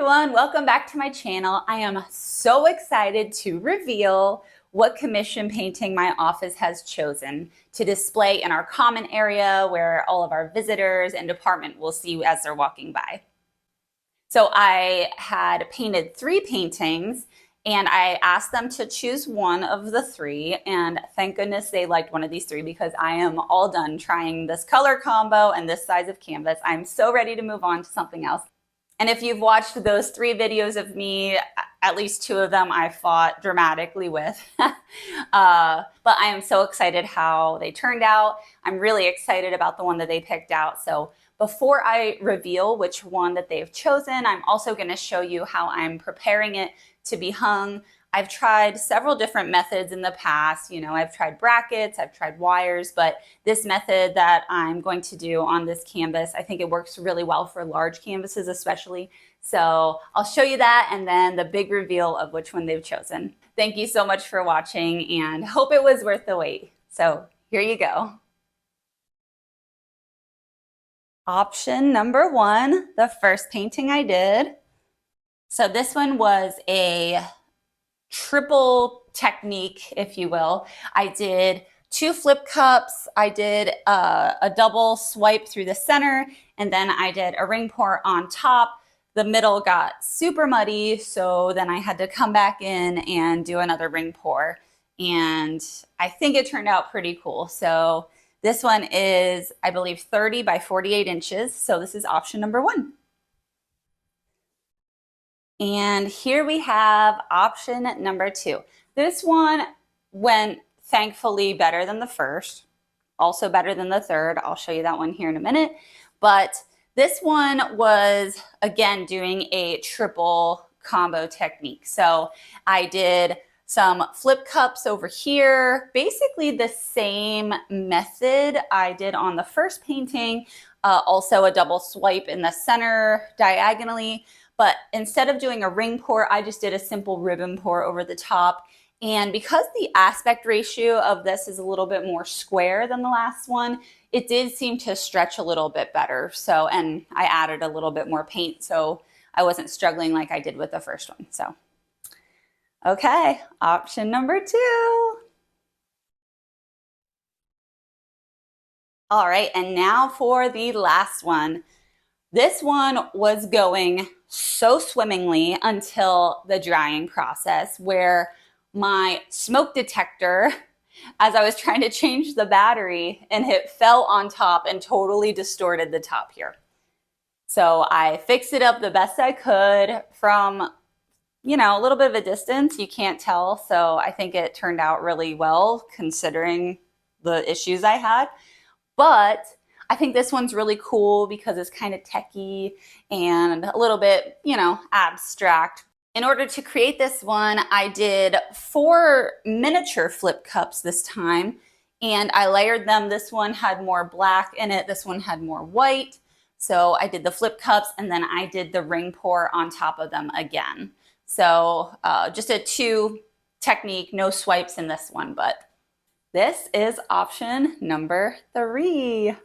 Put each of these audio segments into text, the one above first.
everyone, welcome back to my channel. I am so excited to reveal what commission painting my office has chosen to display in our common area where all of our visitors and department will see as they're walking by. So I had painted 3 paintings and I asked them to choose one of the 3, and thank goodness they liked one of these 3 because I am all done trying this color combo and this size of canvas. I'm so ready to move on to something else. And if you've watched those 3 videos of me, at least 2 of them I fought dramatically with. But I am so excited how they turned out. I'm really excited about the one that they picked out. So before I reveal which one that they've chosen, I'm also going to show you how I'm preparing it to be hung. I've tried several different methods in the past. You know, I've tried brackets, I've tried wires, but this method that I'm going to do on this canvas, I think it works really well for large canvases especially. So I'll show you that and then the big reveal of which one they've chosen. Thank you so much for watching and hope it was worth the wait. So here you go. Option number 1, the first painting I did. So this one was a triple technique, if you will. I did 2 flip cups, I did a double swipe through the center, and then I did a ring pour on top. The middle got super muddy, so then I had to come back in and do another ring pour. And I think it turned out pretty cool. So this one is, I believe, 30 by 48 inches. So this is option number 1. And here we have option number 2. This one went thankfully better than the first, also better than the third. I'll show you that one here in a minute. But this one was, again, doing a triple combo technique. So I did some flip cups over here, basically the same method I did on the first painting, also a double swipe in the center diagonally. But instead of doing a ring pour, I just did a simple ribbon pour over the top. And because the aspect ratio of this is a little bit more square than the last one, it did seem to stretch a little bit better. So, and I added a little bit more paint, so I wasn't struggling like I did with the first one. So, okay, option number 2. All right, and now for the last one. This one was going so swimmingly until the drying process, where my smoke detector, as I was trying to change the battery, and it fell on top and totally distorted the top here. So I fixed it up the best I could from, you know, a little bit of a distance. You can't tell. So I think it turned out really well considering the issues I had. But I think this one's really cool because it's kind of techy and a little bit, you know, abstract. In order to create this one, I did 4 miniature flip cups this time, and I layered them. This one had more black in it. This one had more white. So I did the flip cups and then I did the ring pour on top of them again. So just a 2 technique, no swipes in this one, but this is option number 3.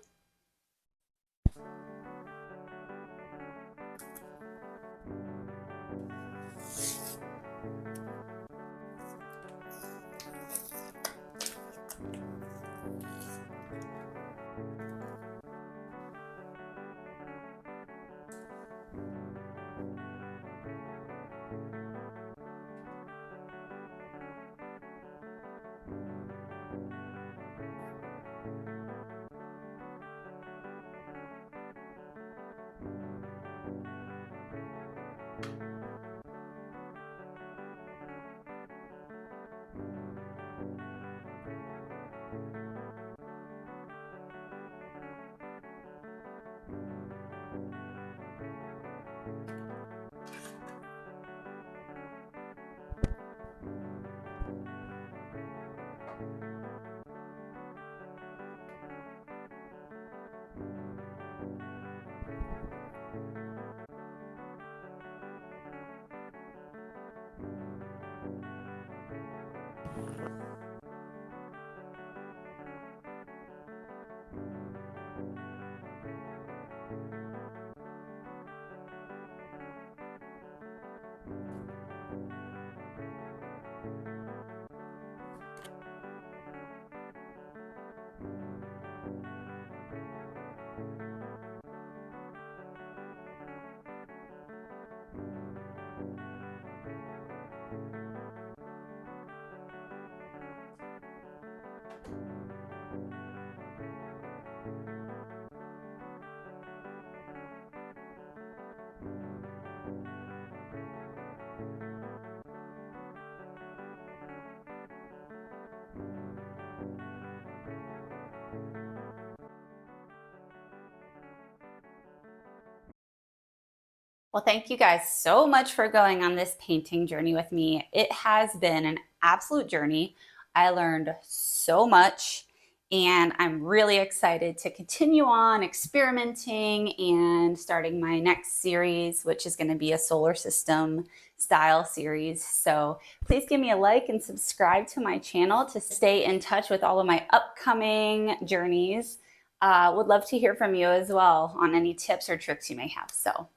Well, thank you guys so much for going on this painting journey with me. It has been an absolute journey. I learned so much, and I'm really excited to continue on experimenting and starting my next series, which is going to be a solar system style series. So please give me a like and subscribe to my channel to stay in touch with all of my upcoming journeys. Would love to hear from you as well on any tips or tricks you may have. So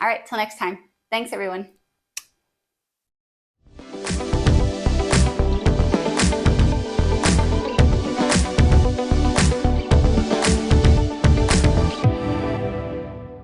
all right, till next time. Thanks, everyone.